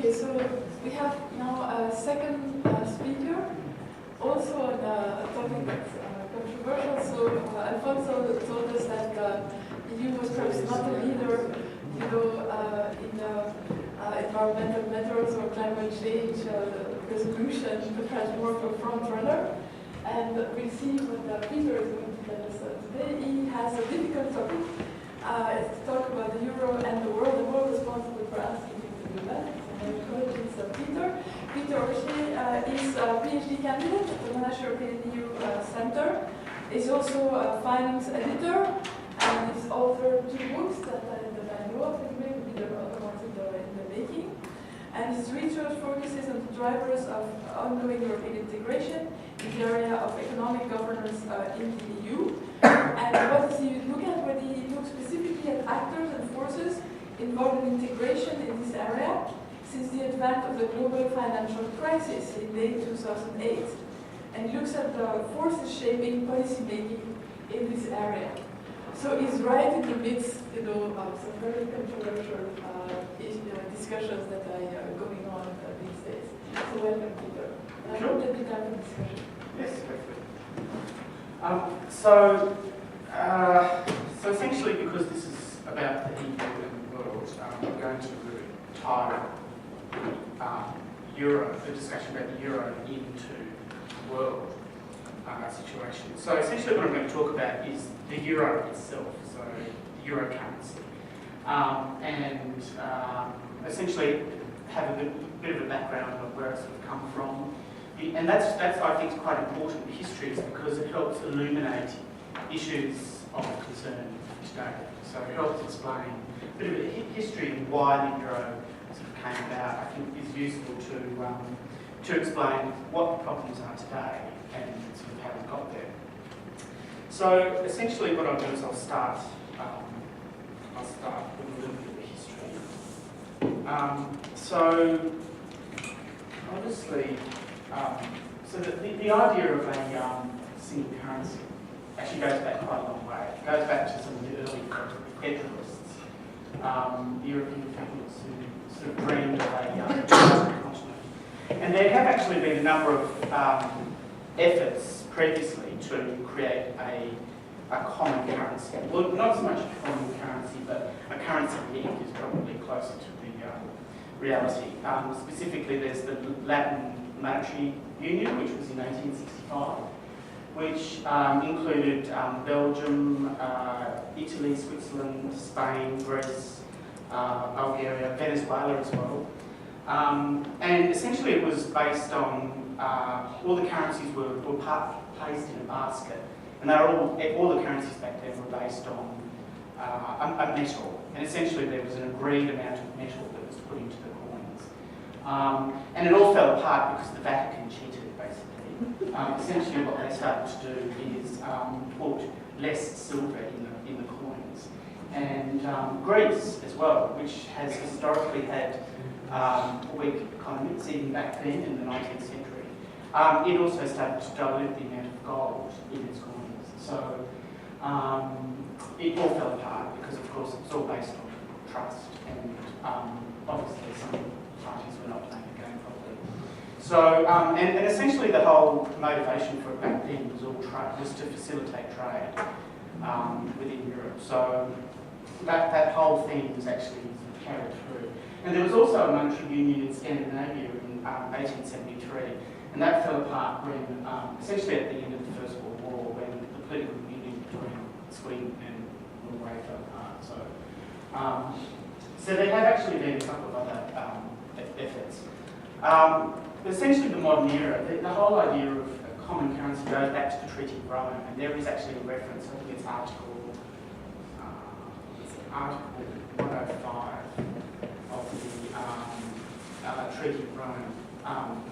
Okay, so we have now a second speaker, also on a topic that's controversial. So Alfonso told us that the EU was perhaps not a leader, in environmental matters or climate change resolution, but perhaps more of a front runner. And we'll see what Peter is going to tell us today. He has a difficult topic. It's to talk about the euro and the world. The world responsible for asking him to do that. So I encourage Peter. Peter Rocher is a PhD candidate at the Monash European EU Center. He's also a finance editor and he's authored 2 books that I know of, and maybe the other ones in the making. And his research focuses on the drivers of ongoing European integration in the area of economic governance in the EU. And what does he look at? Well, he looks specifically at actors and forces involved in integration in this area since the advent of the global financial crisis in late 2008, and looks at the forces shaping policy making in this area. So he's right in the midst, of some very controversial discussions that are going on these days. So welcome, Peter. I hope that we have a discussion. Yes, hopefully. So essentially, because this is about the EU and the world, we're going to tie the discussion about the euro into the world situation. So essentially what I'm going to talk about is the euro itself, so the euro currency. And essentially have a bit of a background of where it's sort of come from. And that's I think, is quite important in history, because it helps illuminate issues of concern today. So it helps explain a bit of a history and why the euro sort of came about. I think is useful to explain what the problems are today and sort of how we got there. So essentially what I'll do is I'll start with a little bit of history. So obviously, so the idea of a single currency actually goes back quite a long way. It goes back to some of the early federalists, the European federalists who sort of dreamed of a continent. And there have actually been a number of efforts previously to create a common currency. Well, not so much a common currency, but a currency link is probably closer to the reality. Specifically, there's the Latin Monetary Union, which was in 1865, which included Belgium, Italy, Switzerland, Spain, Greece, Bulgaria, Venezuela as well. And essentially it was based on, all the currencies were placed in a basket, and they were all the currencies back then were based on a metal. And essentially there was an agreed amount of metal that was put into the coins. And it all fell apart because the Vatican cheated, basically. Essentially what they started to do is put less silver in the coins. And Greece as well, which has historically had weak economies, even back then in the 19th century. It also started to dilute the amount of gold in its coins. So it all fell apart because, of course, it's all based on trust, and obviously some parties were not playing the game properly. So, and essentially the whole motivation for it back then was to facilitate trade within Europe. So that whole thing was actually carried through. And there was also a monetary union in Scandinavia in 1873, and that fell apart when, essentially at the end of the First World War, when the political union between Sweden and Norway fell apart. So there have actually been a couple of other efforts. Essentially the modern era, the whole idea of a common currency goes back to the Treaty of Rome, and there is actually a reference, I think it's Article 105 of the Treaty of Rome,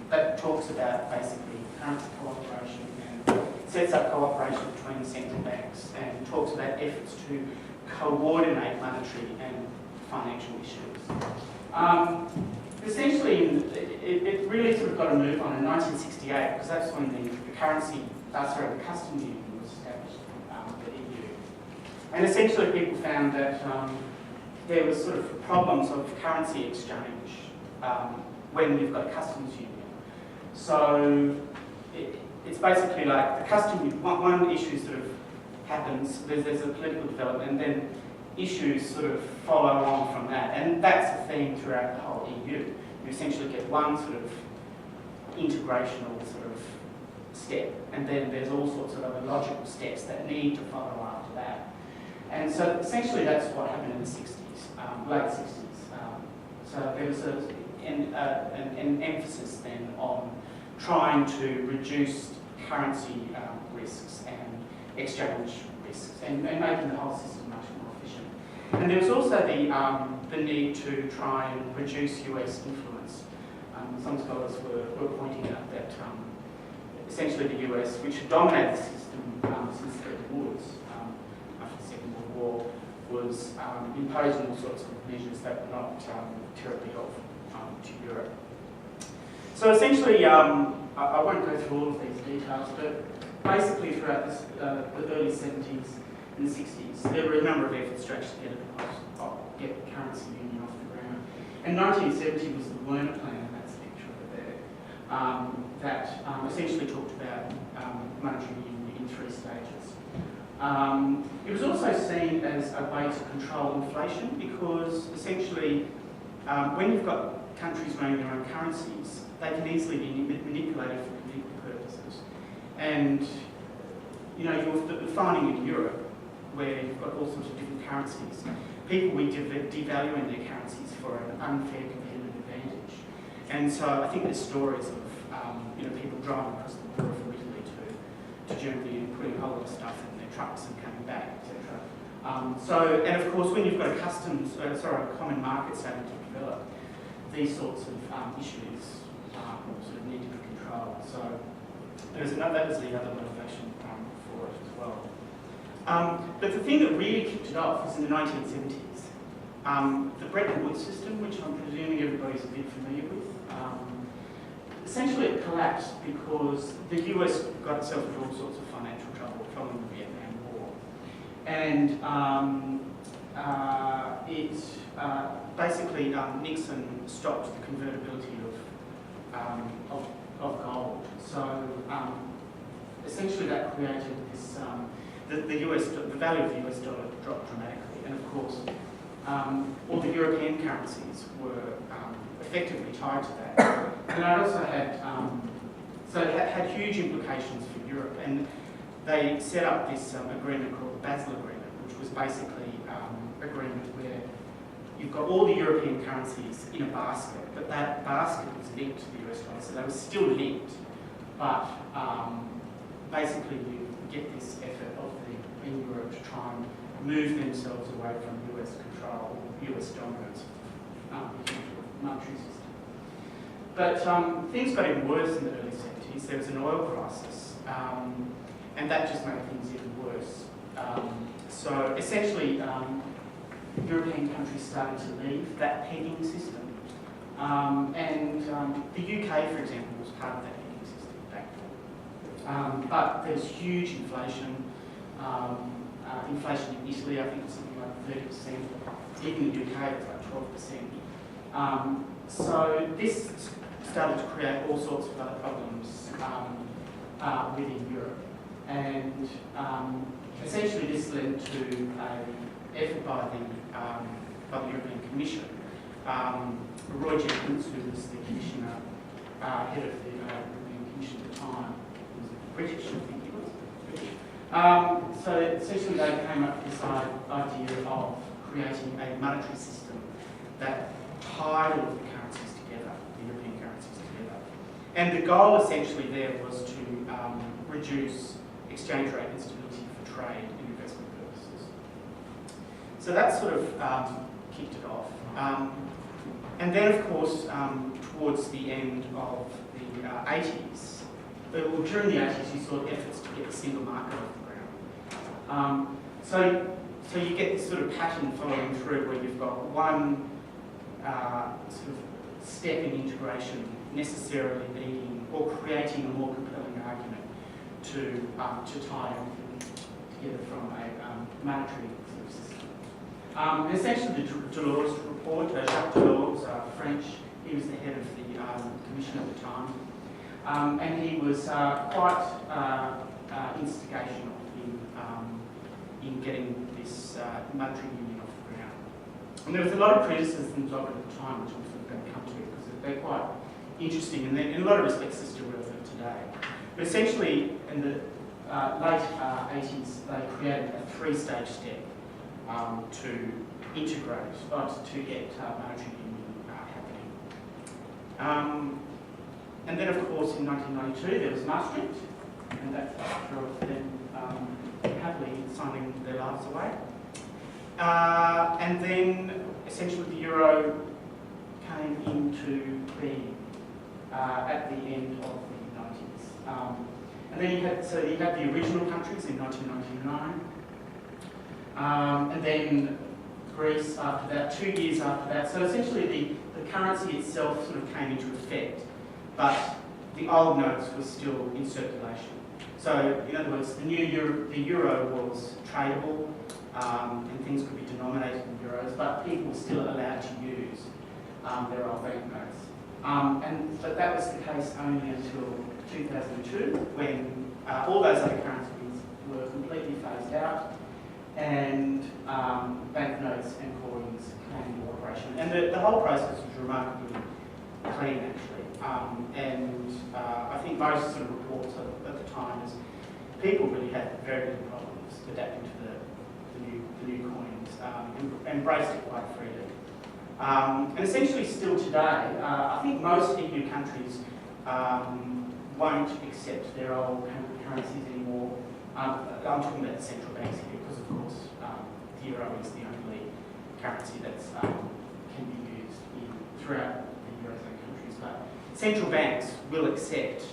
that talks about basically currency cooperation and sets up cooperation between the central banks and talks about efforts to coordinate monetary and financial issues. Essentially, it really sort of got a move on in 1968, because that's when the custom union was established, the EU. And essentially people found that there was sort of problems of currency exchange when you've got a customs union. So it's basically like the one issue sort of happens, there's a political development, and then issues sort of follow on from that. And that's a theme throughout the whole EU. You essentially get one sort of integrational sort of step, and then there's all sorts of other logical steps that need to follow after that. And so essentially that's what happened in the 60s, late 60s. So there was an emphasis then on trying to reduce currency risks and exchange risks, and making the whole system much more efficient. And there was also the need to try and reduce US influence. Some scholars were pointing out that essentially the US, which had dominated the system since the wars after the Second World War, was imposing all sorts of measures that were not terribly helpful to Europe. So essentially, I won't go through all of these details, but basically throughout the early 70s and 60s, there were a number of efforts to actually get the currency union off the ground. And 1970 was the Werner Plan, that's the picture over there, that essentially talked about monetary union in 3 stages. It was also seen as a way to control inflation because essentially when you've got countries running their own currencies, they can easily be manipulated for political purposes. And you know, you're finding in Europe, where you've got all sorts of different currencies, people will devaluing their currencies for an unfair competitive advantage. And so I think there's stories of you know, people driving across the border from Italy to Germany and putting a whole lot of stuff in their trucks and coming back, etc. And of course, when you've got a common market starting to develop, these sorts of issues sort of need to be controlled. So that was the other motivation for it as well. But the thing that really kicked it off was in the 1970s. The Bretton Woods system, which I'm presuming everybody's a bit familiar with, essentially it collapsed because the US got itself into all sorts of financial trouble following the Vietnam War. And basically Nixon stopped the convertibility of gold. So essentially that created this, the value of the US dollar dropped dramatically. And of course, all the European currencies were effectively tied to that. And it also had, so it had huge implications for Europe. And they set up this agreement called the Bezel Agreement, which was basically an agreement where you've got all the European currencies in a basket, but that basket was linked to the US dollar, so they were still linked, but basically you get this effort in Europe to try and move themselves away from US control, US dominance of the monetary system. But things got even worse in the early 70s. There was an oil crisis, and that just made things even worse. So essentially, European countries started to leave that pegging system. The UK, for example, was part of that pegging system back then. But there's huge inflation. Inflation in Italy, I think, was something like 30%. Even in the UK, it was like 12%. So this started to create all sorts of other problems within Europe. And essentially this led to an effort by the European Commission. Roy Jenkins, who was the commissioner, head of the European Commission at the time, was British, I think he was. British. So essentially they came up with this idea of creating a monetary system that tied all of the currencies together, the European currencies together. And the goal essentially there was to reduce exchange rate instability for trade and investment purposes. So that sort of kicked it off. And then, of course, towards the end of the 80s, well, during the 80s, you saw efforts to get the single market off the ground. So you get this sort of pattern following through where you've got one sort of step in integration necessarily leading or creating a more compelling argument to tie everything together from a monetary sort of system. Essentially, the Delors report, Jacques Delors, French, he was the administration at the time, and he was quite instigational in getting this monetary union off the ground. And there was a lot of criticisms of it at the time, which I'm sort of going to come to, because they're quite interesting and in a lot of respects are still relevant today. But essentially, in the late 80s, they created a three-stage step to integrate, to get monetary union happening. And then, of course, in 1992, there was Maastricht, and that's after them happily signing their lives away. And then, essentially, the euro came into being at the end of the 90s. And then you had the original countries in 1999, and then Greece after that, 2 years after that. So essentially the currency itself sort of came into effect, but the old notes were still in circulation. So in other words, the euro was tradable, and things could be denominated in euros, but people were still allowed to use their old banknotes. But that was the case only until 2002, when all those other currencies were completely phased out, and banknotes and coins came into operation. And the whole process was remarkably clean, actually. I think most sort of reports at the time is people really had very little problems adapting to the new coins, embraced it quite freely. And essentially still today, I think most EU countries won't accept their old currencies anymore. I'm talking about the central banks here because, of course, the euro is the only currency that can be used throughout the Eurozone countries. But central banks will accept,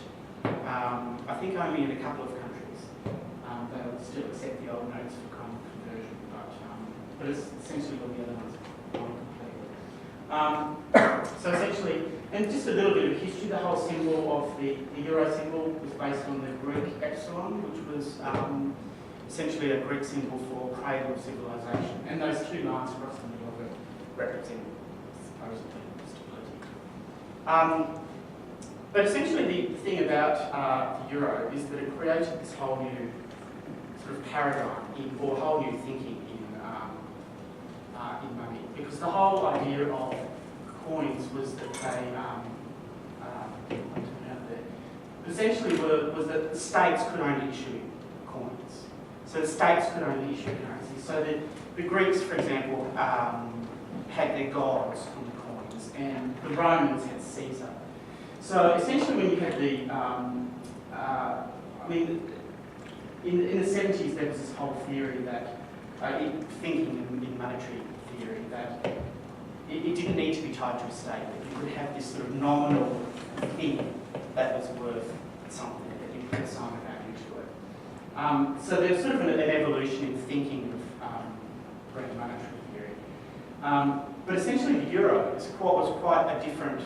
I think only in a couple of countries, they'll still accept the old notes for kind of conversion, but it's essentially all the other ones are completely. So essentially, and just a little bit of history, the whole symbol of the euro symbol was based on the Greek epsilon, which was essentially a Greek symbol for cradle of civilization. And those two lines across the middle of it represent supposedly stability. But essentially the thing about the euro is that it created this whole new sort of paradigm or whole new thinking in money, because the whole idea of coins was that they essentially was that the states could only issue coins. So the states could only issue currency. So the Greeks, for example, had their gods on the coins, and the Romans had Caesar. So essentially when you had in the 70s there was this whole theory that, thinking in monetary theory, that it didn't need to be tied to a state, that you could have this sort of nominal thing that was worth something, that you could assign a value to it. So there's sort of an evolution in thinking of Greek monetary theory. But essentially the euro was quite a different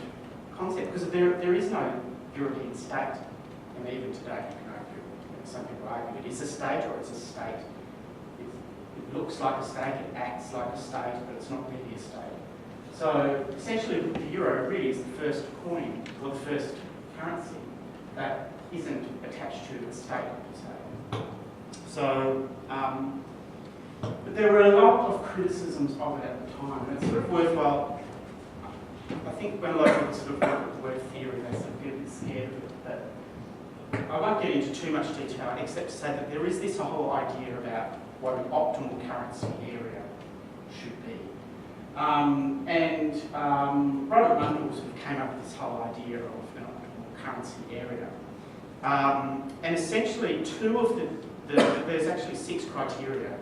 concept, because there is no European state, and even today you can argue, some people argue it is a state or it's a state. It looks like a state, it acts like a state, but it's not really a state. So essentially the euro really is the first coin, or the first currency that isn't attached to a state per se. So, but there were a lot of criticisms of it at the time, and it's sort of worthwhile. I think when a lot of people sort of look at the word theory, they sort of get a bit scared of it, but I won't get into too much detail, except to say that there is this whole idea about what an optimal currency area should be. Robert Mundell sort of came up with this whole idea of an optimal currency area. And essentially two of there's actually 6 criteria,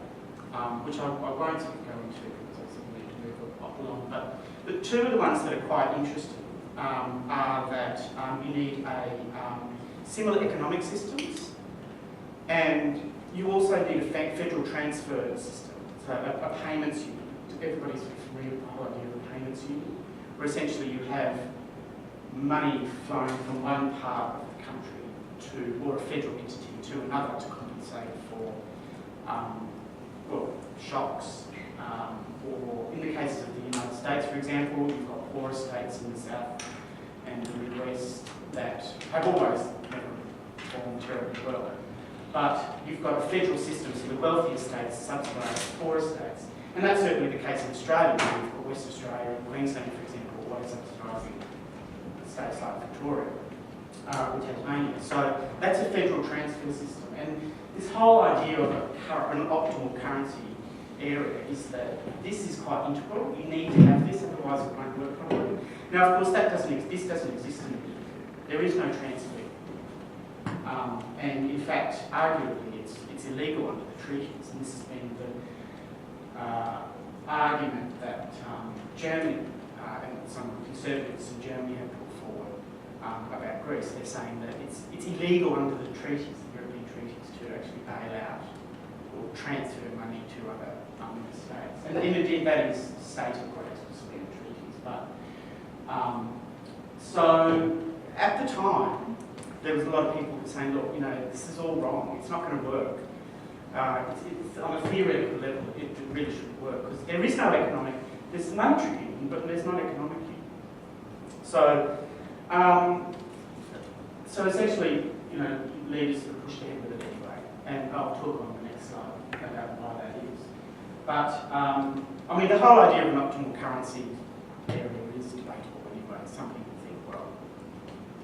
which I won't sort of go into because I sort of need to move along, but the 2 of the ones that are quite interesting are that you need similar economic systems, and you also need a federal transfer system, so a payments union. Everybody's familiar with the whole idea of a payments union, where essentially you have money flowing from one part of the country or a federal entity to another to compensate for shocks, or in the case of the United States, for example, you've got poorer states in the south and the Midwest, that have always never performed terribly well. But you've got a federal system, so the wealthier states subsidise the poorer states. And that's certainly the case in Australia. You've got West Australia and Queensland, for example, always subsidising states like Victoria or Tasmania. So that's a federal transfer system. And this whole idea of an optimal currency area is that this is quite integral. You need to have this, otherwise it won't work properly. Now, of course, this doesn't exist in the MEEUC. There is no transfer. And in fact, arguably, it's illegal under the treaties. And this has been the argument that Germany and some conservatives in Germany have put forward about Greece. They're saying that it's illegal under the treaties, the European treaties, to actually bail out or transfer money to other member states. And indeed, that is stated quite explicitly in the treaties. But so at the time, there was a lot of people saying, look, this is all wrong. It's not going to work. It's on a theoretical level, it really shouldn't work because there is no economic. There's monetary union, but there's not economic union. So, so essentially, leaders are pushed ahead with it anyway, and I'll talk on the next slide about why that is. But I mean, the whole idea of an optimal currency area is debatable anyway. Some people think, well,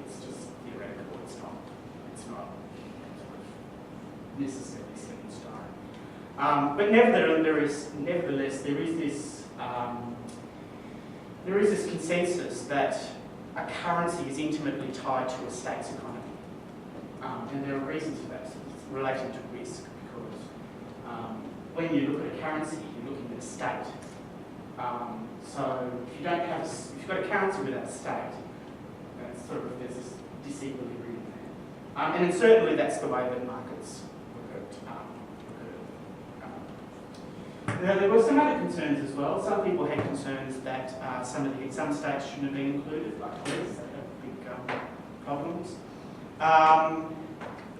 it's just theoretical. It's not sort of necessarily set in stone. But nevertheless, there is this consensus that a currency is intimately tied to a state's economy. And there are reasons for that. So it's related to risk because when you look at a currency, you're looking at a state. So if you've got a currency without a state, there's this disequilibrium there. And certainly that's the way that markets work. Now, there were some other concerns as well. Some people had concerns that some states shouldn't have been included, like Greece, they had big problems.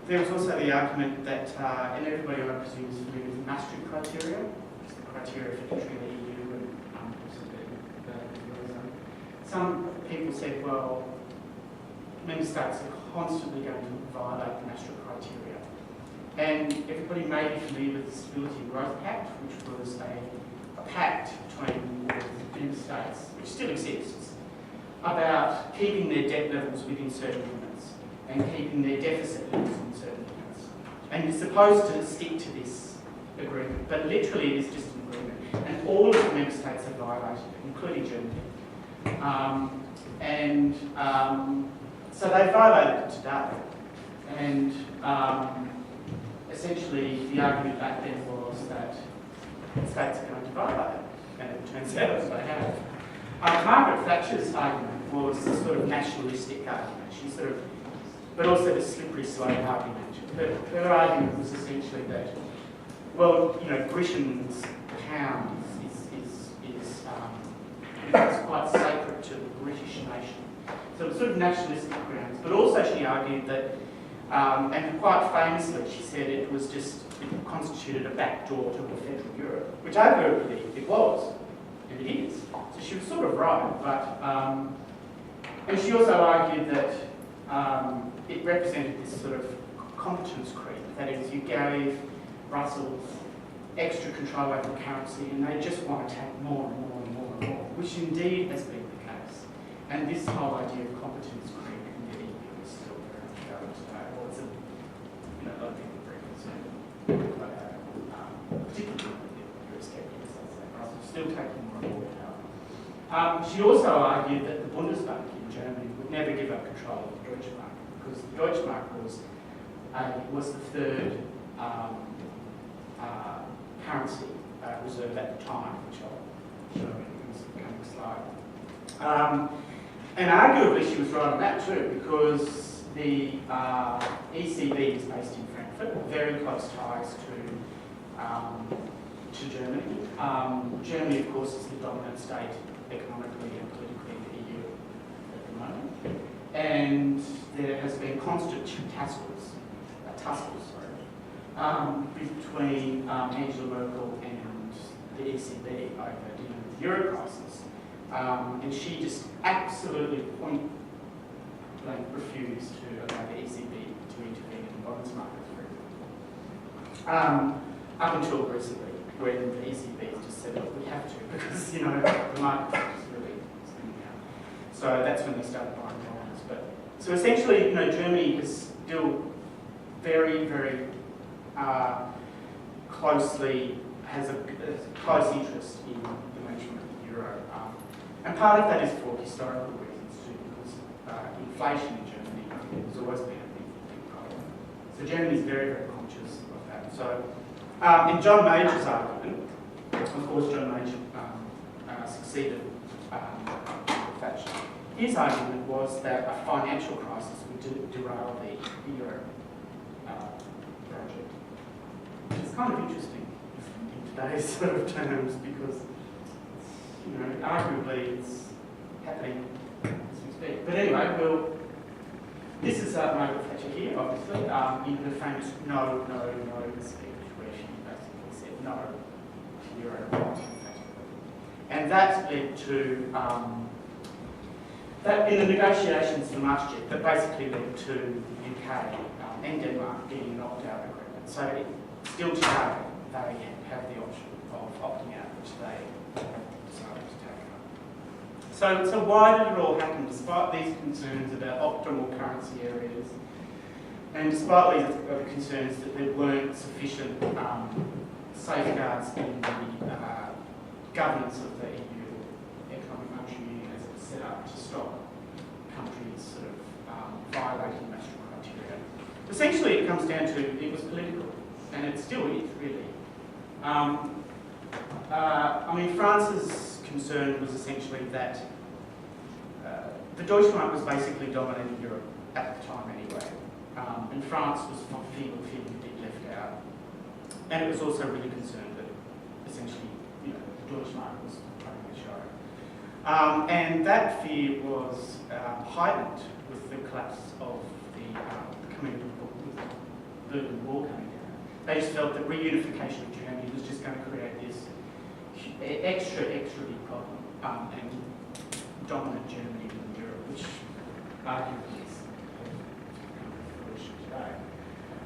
There was also the argument that, and everybody I presume is familiar with the Maastricht criteria, which is the criteria for entering the EU and also the Eurozone. Some people said, well, member states are constantly going to violate the Maastricht criteria. And everybody may be familiar with the Stability and Growth Pact, which was a pact between the member states, which still exists, about keeping their debt levels within certain limits and keeping their deficit levels within certain limits. And you're supposed to stick to this agreement, but literally it is just an agreement. And all of the member states have violated it, including Germany. So they violated it today. And essentially, the argument back then was that states are going to violate it, and it turns out that they have. Margaret Thatcher's argument was a sort of nationalistic argument. But also the slippery slope argument. Her argument was essentially that, well, Britain's pound is quite sacred to the British nation. So it was sort of nationalistic grounds. But also she argued that. And quite famously, she said it constituted a backdoor to a federal Europe, which arguably it was, and it is. So she was sort of right, but and she also argued that it represented this sort of competence creep. That is, you gave Brussels extra control over the currency, and they just want to take more and more and more and more, which indeed has been the case. And this whole idea of competence creep in the EU is still very much going today. Well, it's a lot of people are very concerned about that, particularly with the Eurosceptics, I'd say. Brussels still taking more and more power. She also argued that the Bundesbank in Germany would never give up control of the Deutsche Mark, because the Deutsche Mark was the third currency reserve at the time, which I'll show you in this coming slide. And arguably she was right on that too, because the ECB is based in Frankfurt, very close ties to Germany. Germany, of course, is the dominant state economically and politically in the EU at the moment. And there has been constant tussles between Angela Merkel and the ECB over dealing with the euro crisis. And she just absolutely blank refused to allow the ECB to intervene in the bonds market, for example. Up until recently, when the ECB just said, look, we have to, because, you know, the market is really spinning out. So that's when they started buying bonds. But so essentially, you know, Germany is still very, very closely, has a close interest in the management of the euro. And part of that is for historical reasons too, because inflation in Germany has always been a big problem. So Germany is very, very conscious of that. So in John Major's argument, of course John Major succeeded Thatcher. His argument was that a financial crisis would derail the euro project. Which is kind of interesting in today's sort of terms, because, you know, arguably it's happening as we speak. But anyway, this is Margaret Thatcher here, obviously, in her famous no speech, where she basically said no to euro emphatically. And that led to, that in the negotiations for Maastricht, that basically led to the UK and Denmark getting an opt-out agreement. So still today, they have the option of opting out, which they decided to take up. So why did it all happen, despite these concerns about optimal currency areas, and despite these concerns that there weren't sufficient safeguards in the governance of the EU Economic Monetary Union as it was set up to stop countries sort of violating national criteria. Essentially, it comes down to it was political. And it still is, really. I mean, France's concern was essentially that the Deutschmark was basically dominating Europe at the time anyway. And France was feeling a bit left out. And it was also really concerned that essentially, you know, the Deutschmark was running the show. And that fear was heightened with the collapse of the Berlin Wall coming down. They just felt that reunification of Germany was just going to create this extra big problem and dominant Germany in Europe, which arguably is fruition today.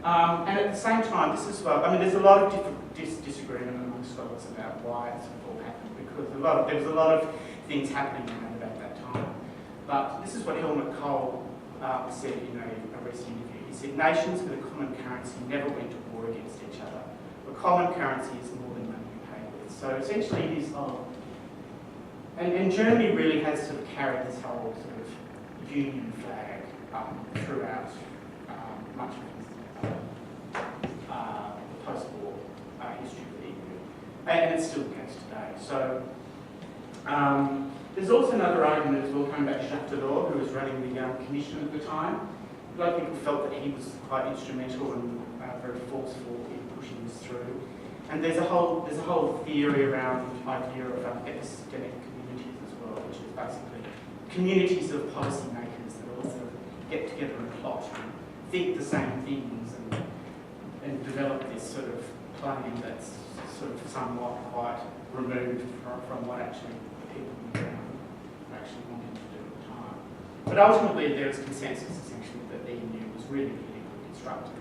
And at the same time, this is well, I mean, there's a lot of disagreement among scholars about why it's all happened, because there was a lot of things happening around about that time. But this is what Helmut Kohl said in a recent interview. He said, nations with a common currency never went to war against each other. A common currency is more than money you pay with. So essentially it is, and Germany really has sort of carried this whole sort of union flag throughout much of the post-war history of the EU. And it's still the case today. So there's also another argument as well, coming back to Jacques Delors, who was running the Commission at the time. A lot of people felt that he was quite instrumental and very forceful in pushing this through. And there's a whole theory around the idea of epistemic communities as well, which is basically communities of policymakers that all sort of get together and plot and think the same things and develop this sort of plan that's sort of somewhat quite removed from what actually the people on the ground were actually wanting to do at the time. But ultimately there was consensus essentially that the EU was really politically constructed.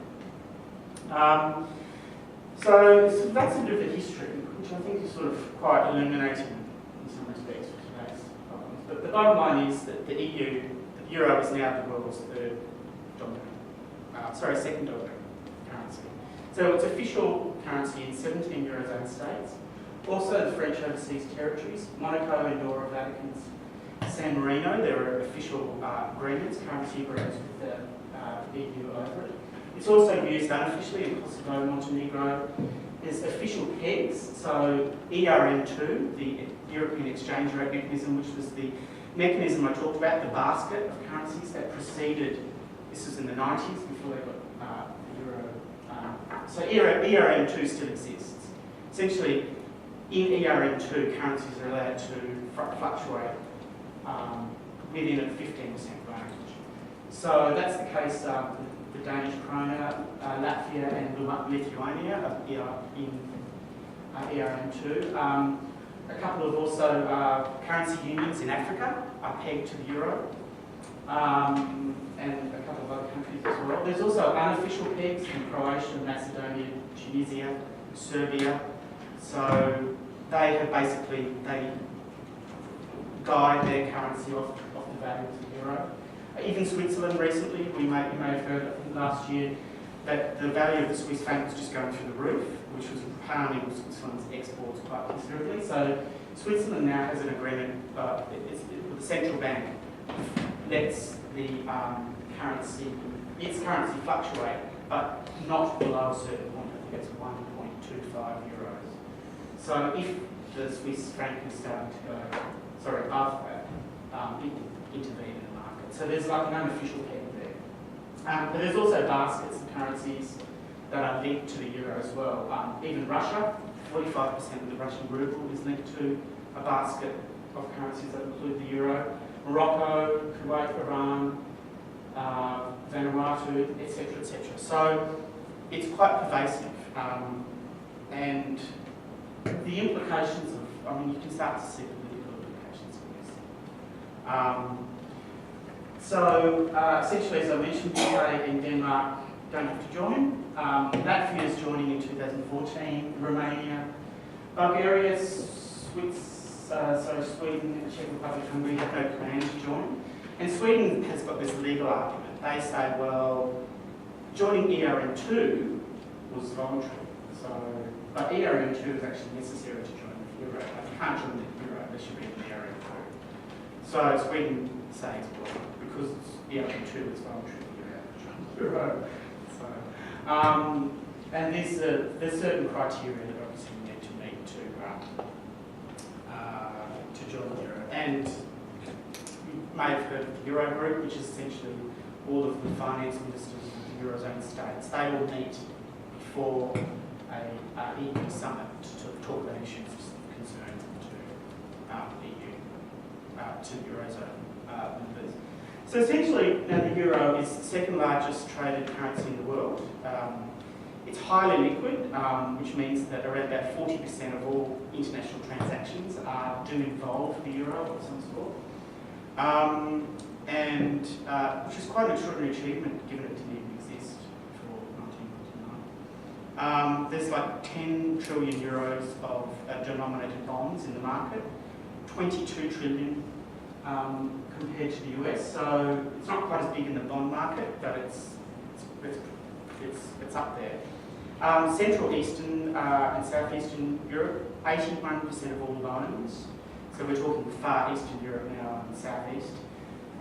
So that's a bit of the history, which I think is sort of quite illuminating in some respects for today's problems. But the bottom line is that the euro is now the world's second dominant currency. So it's official currency in 17 Eurozone states, also the French overseas territories, Monaco, Andorra, Vatican, San Marino. There are official agreements, currency agreements with the EU over it. It's also used unofficially in Kosovo, Montenegro. There's official pegs, so ERM2, the European Exchange Rate Mechanism, which was the mechanism I talked about, the basket of currencies that preceded, this was in the 90s before they got the euro. So ERM2 still exists. Essentially, in ERM2, currencies are allowed to fluctuate within a 15% range. So that's the case the Danish krona, Latvia and Lithuania in ERM2. A couple of also currency unions in Africa are pegged to the euro. and a couple of other countries as well. There's also unofficial pegs in Croatia, Macedonia, Tunisia, Serbia. So they have basically, they guide their currency off the value of the euro. Even Switzerland recently, you may have heard, I think last year, that the value of the Swiss franc was just going through the roof, which was harming Switzerland's exports quite considerably. So Switzerland now has an agreement with the central bank lets the its currency fluctuate, but not below a certain point. I think it's 1.25 euros. So if the Swiss franc is starting to go, above that, it intervene in the market. So there's like an unofficial peg there. But there's also baskets of currencies that are linked to the euro as well. Even Russia, 45% of the Russian ruble is linked to a basket of currencies that include the euro. Morocco, Kuwait, Iran, Vanuatu, etc., etc. So it's quite pervasive, and the implications of, I mean, you can start to see political implications of this. Essentially, as I mentioned, UK and Denmark don't have to join. Latvia is joining in 2014. Romania, Bulgaria, Sweden, Czech Republic, Hungary have no plan to join. And Sweden has got this legal argument. They say, well, joining ERM2 was voluntary. But ERM2 is actually necessary to join the euro. If you can't join the euro, there should be an ERM2. So Sweden says, well, because ERM2 is voluntary, you have to join the euro. And there's certain criteria that obviously you need to meet to join the euro. And you may have heard of the Euro Group, which is essentially all of the finance ministers of the Eurozone states. They will meet before a EU summit to talk about issues of concern to EU, to Eurozone members. So essentially, now the euro is the second largest traded currency in the world. It's highly liquid, which means that around about 40% of all international transactions do involve the euro of some sort. Which is quite an extraordinary achievement given it didn't even exist before 1999. There's like 10 trillion euros of denominated bonds in the market, 22 trillion compared to the US. So it's not quite as big in the bond market, but it's up there. Central Eastern and Southeastern Europe, 81% of all loans. So we're talking Far Eastern Europe now and Southeast.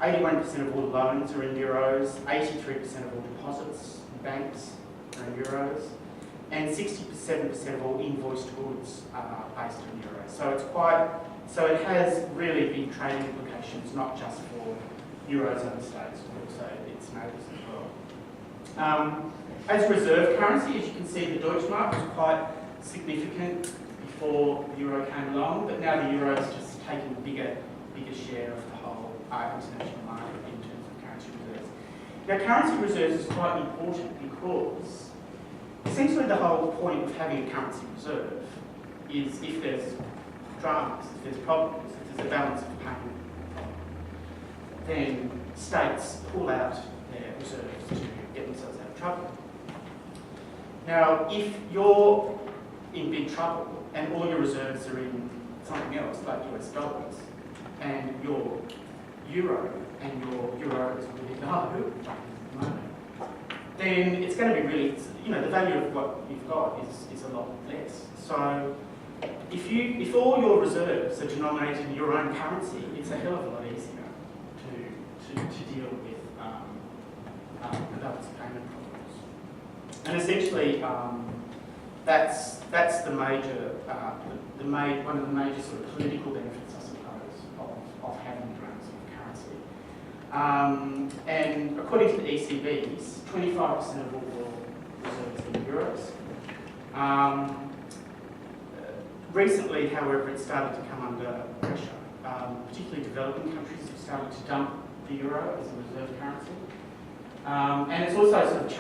81% of all loans are in euros, 83% of all deposits in banks are in euros, and 67% of all invoiced goods are based in euros. So it has really big trading implications, not just for Eurozone states, but also its neighbours as well. As reserve currency, as you can see, the Deutschmark was quite significant before the euro came along, but now the euro is just taking a bigger share of the whole international market in terms of currency reserves. Now, currency reserves is quite important because essentially the whole point of having a currency reserve is if there's dramas, if there's problems, if there's a balance of payment problem, then states pull out their reserves to get themselves out of trouble. Now, if you're in big trouble and all your reserves are in something else, like US dollars, and your euro is really low, then it's going to be really, the value of what you've got is a lot less. So if all your reserves are denominated in your own currency, it's a hell of a lot easier to deal with the balance of payment problems. And essentially, that's the major, one of the major sort of political benefits, I suppose, of having your own sort of currency. And according to the ECBs, 25% of all world reserves are in euros. Recently, however, it's started to come under pressure. Particularly developing countries have started to dump the euro as a reserve currency. And it's also sort of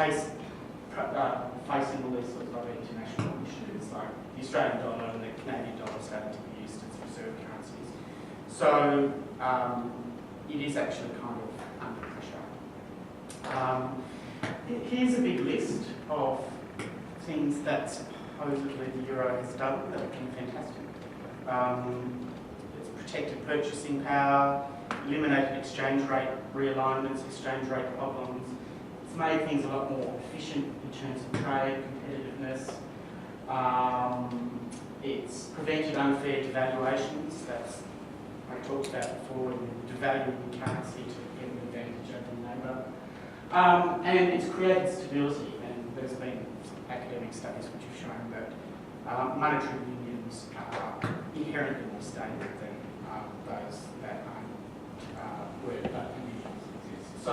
facing all these sorts of international issues, like the Australian dollar and the Canadian dollar starting to be used as reserve currencies. So it is actually kind of under Here's a big list of things that supposedly the euro has done that have been fantastic. It's protected purchasing power, eliminated exchange rate realignments, exchange rate problems. It's made things a lot more efficient in terms of trade, competitiveness. It's prevented unfair devaluations. That's I talked about before, devaluing currency to get an advantage over the neighbour. And it's created stability, and there's been academic studies which have shown that monetary unions are inherently more stable than those that where unions exist. So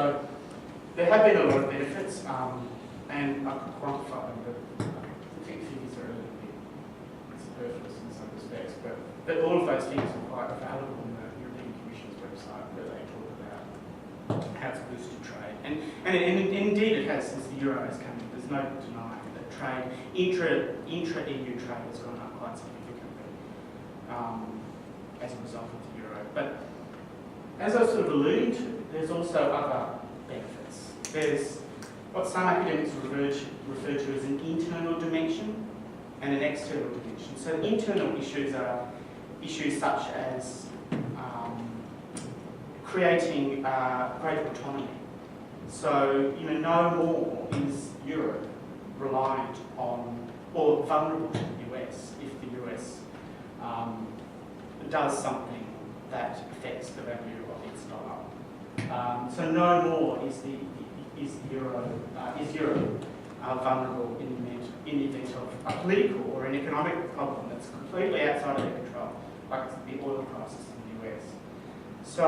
there have been a lot of benefits, and I could quantify them, but I think figures are a little bit superfluous in some respects. But all of those figures are quite available on the European Commission's website, where they talk about how it's boosted trade. And indeed it has, since the euro has come in. There's no denying that trade, intra-EU trade has gone up quite significantly as a result of the euro. But as I was sort of alluding to, there's also other benefits. There's what some academics refer to as an internal dimension and an external dimension. So internal issues are issues such as creating greater autonomy. So, no more is Europe reliant on or vulnerable to the US if the US does something that affects the value of its dollar. So no more is Europe vulnerable in the event of a political or an economic problem that's completely outside of their control, like the oil crisis in the US. So,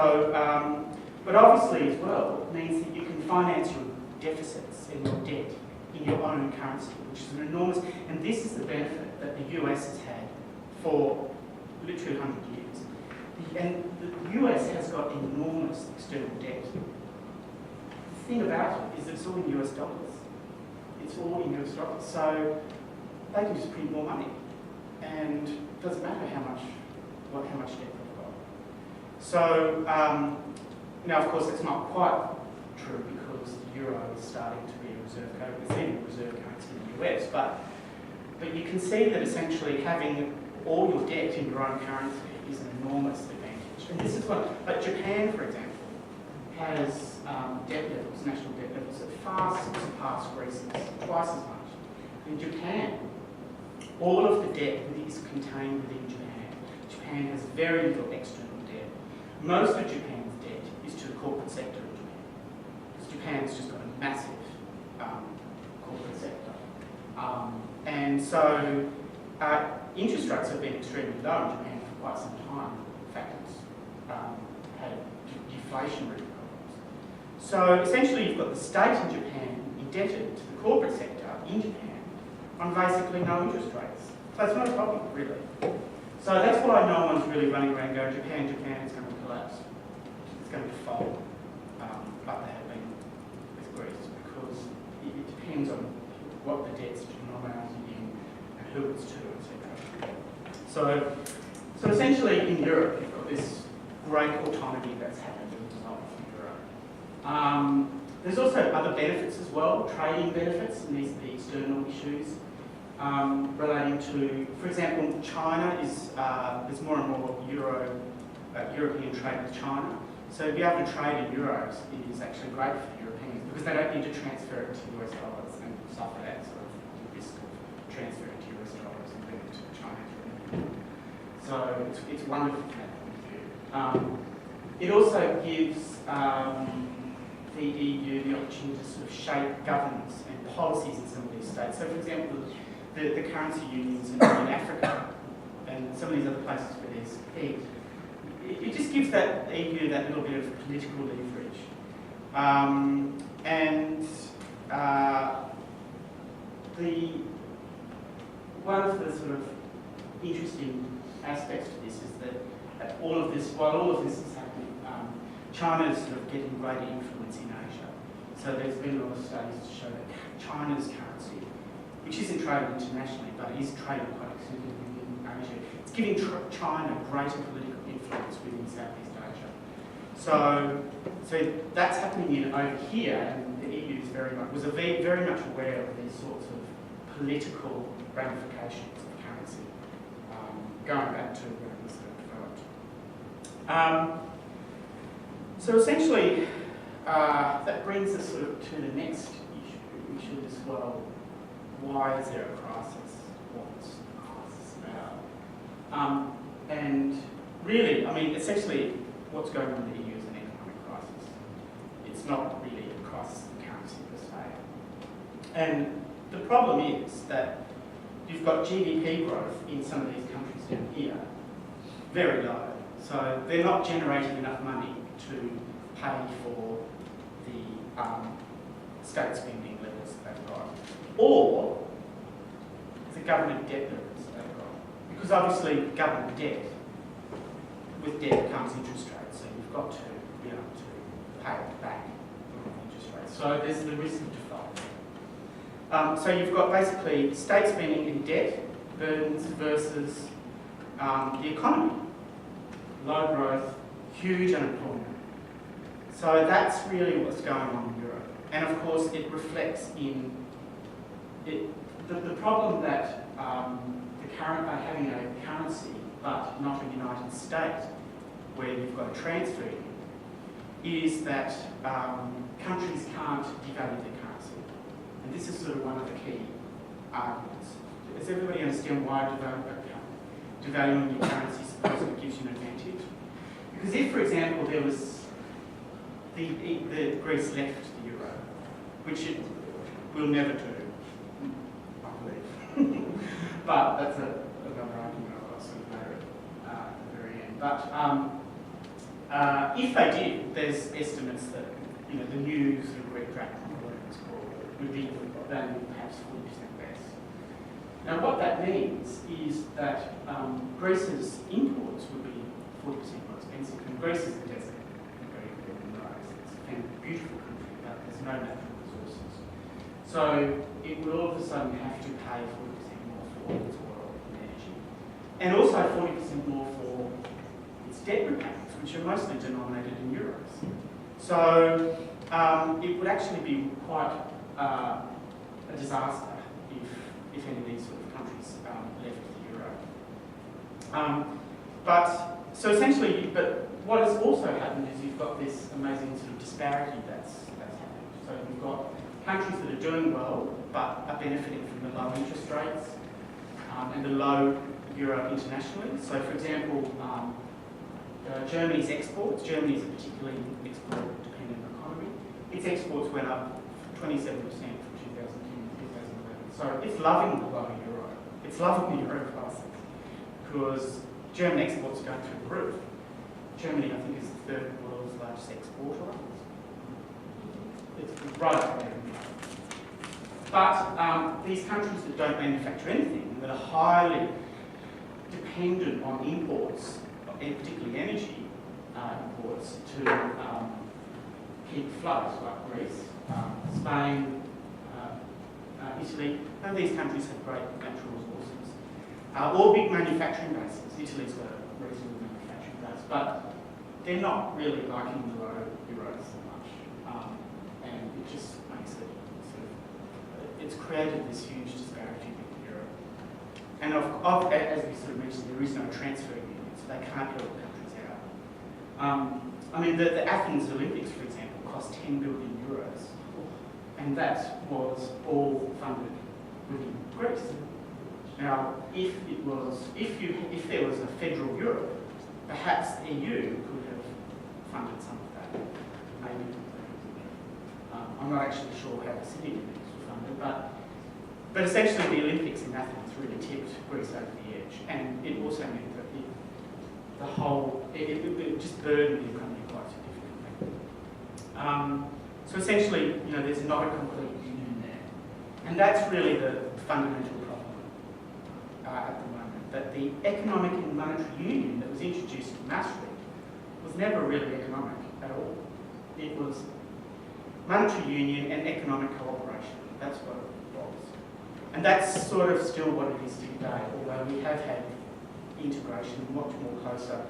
but obviously as well, it means that you can finance your deficits and your debt in your own currency, which is an enormous, and this is the benefit that the US has had for literally 100 years. And the US has got enormous external debt. The thing about it is it's all in US dollars. It's all in US dollars. So they can just print more money. And it doesn't matter how much debt they've got. So, now of course it's not quite true because the euro is starting to be a reserve currency. It's been a reserve currency in the US, but you can see that essentially having all your debt in your own currency is an enormous advantage. And this is what, like Japan, for example, has debt levels, national debt levels that far surpass Greece's, twice as much. In Japan, all of the debt is contained within Japan. Japan has very little external debt. Most of Japan's debt is to the corporate sector in Japan. Because Japan's just got a massive corporate sector. And so interest rates have been extremely low in Japan for quite some time. In fact, it's had deflationary problems. So essentially you've got the state in Japan indebted to the corporate sector in Japan on basically no interest rates. So it's not a problem, really. So that's why no one's really running around going, Japan is going to collapse. It's going to fold, like they have been with Greece, because it depends on what the debt's denominated in and who it's to, etc. So essentially in Europe, you've got this great autonomy that's happened as a result of the euro. There's also other benefits as well, trading benefits, and these are the external issues relating to, for example, China is, there's more and more European trade with China. So to be able to trade in euros is actually great for the Europeans because they don't need to transfer it to US dollars and suffer that sort of risk of transferring to US dollars and bringing it to China. So it's wonderful from that point of view. It also gives the EU the opportunity to sort of shape governance and policies in some of these states. So for example, the currency unions in Africa and some of these other places where there's pegged, it just gives that EU that little bit of political leverage. One of the sort of interesting aspects to this is that while all of this is happening, China is sort of getting greater influence in Asia. So there's been a lot of studies to show that China's currency, which isn't traded internationally, but is traded quite extensively in Asia, it's giving China greater political influence within Southeast Asia. So that's happening over here, and the EU is was very much aware of these sorts of political ramifications of currency, going back to when it was developed. So essentially, that brings us sort of to the next issue, which is, well, why is there a crisis? What's the crisis about? And really, I mean, essentially, what's going on in the EU is an economic crisis. It's not really a crisis of currency per se. And the problem is that you've got GDP growth in some of these countries down here, very low. So they're not generating enough money to pay for the state spending levels that they've got, or the government debt levels that they've got. Because obviously government debt, with debt comes interest rates, so you've got to be able to pay it back with interest rates. So there's the risk of default. So you've got basically state spending and debt burdens versus the economy. Low growth, huge unemployment. So that's really what's going on in Europe. And of course it reflects in the problem that having a currency but not a United States where you've got a transfer union is that countries can't devalue their currency. And this is sort of one of the key arguments. Does everybody understand why devaluing your currency supposedly gives you an advantage? Because if, for example, there was the Greece left the euro, which it will never do, I believe. But that's another argument I'll sort of later at the very end. But if they did, there's estimates that the new sort of Greek drachma, whatever it's called, would be valued perhaps 40% less. Now what that means is that Greece's imports would be 40% more expensive, and Greece is a desert. It's a beautiful country, but there's no natural resources. So it will all of a sudden have to pay 40% more for its oil and energy. And also 40% more for its debt repayments, which are mostly denominated in euros. So it would actually be quite a disaster if any of these sort of countries left the euro. So essentially, but what has also happened is you've got this amazing sort of disparity that's happened. So you've got countries that are doing well but are benefiting from the low interest rates and the low euro internationally. So for example, Germany's exports, Germany is a particularly export-dependent economy. Its exports went up 27% from 2010 to 2011. So it's loving the low euro. It's loving the euro crisis because German exports are going through the roof. Germany, I think, is the third world's largest exporter. It's right up there. But these countries that don't manufacture anything, that are highly dependent on imports, and particularly energy imports, to keep afloat, like Greece, Spain, Italy. None of these countries have great natural resources. Or big manufacturing bases. Italy's got a reasonable manufacturing base, but they're not really liking the low euros so much. And it just makes it it's created this huge disparity with Europe. And as we sort of mentioned, there is no transfer union, so they can't help countries out. I mean, the Athens Olympics, for example, cost 10 billion euros, and that was all funded within Greece. Now, if there was a federal Europe, perhaps the EU could have funded some of that. Maybe. I'm not actually sure how the Sydney Olympics were funded, but essentially the Olympics in Athens really tipped Greece over the edge, and it also meant that it just burdened the economy quite significantly. So essentially, there's not a complete union there, and that's really the fundamental problem at the moment. That the economic and monetary union that was introduced in Maastricht was never really economic at all. It was monetary union and economic cooperation. That's what it was. And that's sort of still what it is today, although we have had integration, much more closer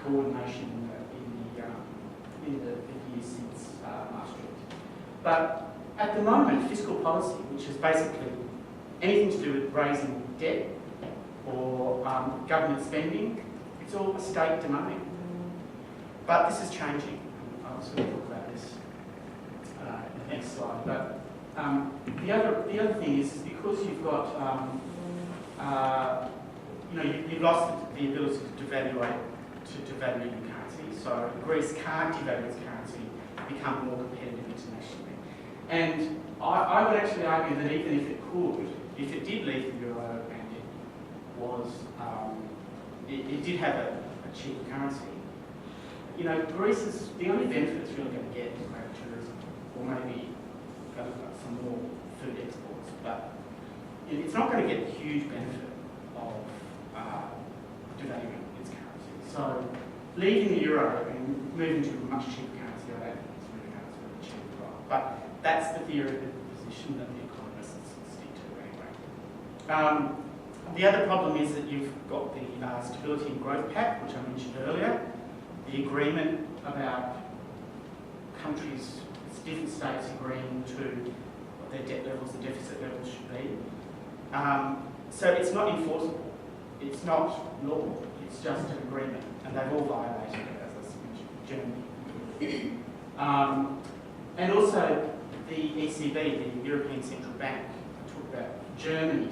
coordination in the in the years since Maastricht. But at the moment, fiscal policy, which is basically anything to do with raising debt or government spending, it's all state domain. But this is changing. I'll sort of talk about this in the next slide. But the other thing is because you've got you've lost the ability to devalue your currency. So Greece can't devalue its currency, become more competitive internationally. And I would actually argue that even if it could, if it did leave the euro and it was, it did have a cheap currency, Greece is the only benefit it's really going to get is maybe tourism, or maybe some more food exports. But it's not going to get the huge benefit of devaluing its currency. So leaving the euro and moving to a much cheaper currency, I don't think it's really going to achieve the goal. But that's the theoretical position that the economists stick to anyway. The other problem is that you've got the Stability and Growth Pact, which I mentioned earlier, the agreement about countries, different states agreeing to what their debt levels, the deficit levels should be. So it's not enforceable. It's not law. It's just an agreement, and they've all violated it, as I mentioned, Germany. And also the ECB, the European Central Bank, I talked about Germany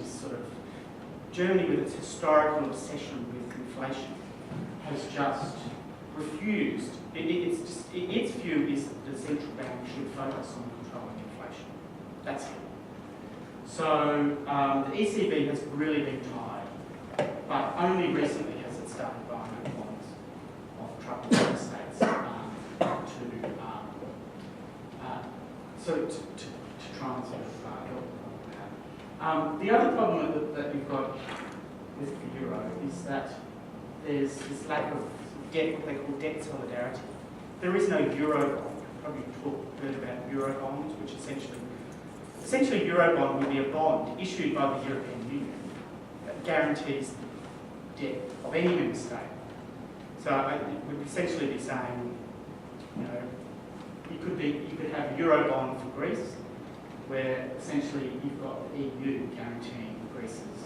with its historical obsession with inflation has just refused. Its view is that the central bank should focus on controlling inflation. That's it. So the ECB has really been tied, but only recently has it started buying bonds of troubled states to try and sort of help them. The other problem that you've got with the euro is that there's this lack of debt, what they call debt solidarity. There is no euro bond. You've probably heard about euro bonds, which essentially euro bond would be a bond issued by the European Union that guarantees the debt of any member state. So it would essentially be saying, you could have a euro bond for Greece, where essentially you've got the EU guaranteeing Greece's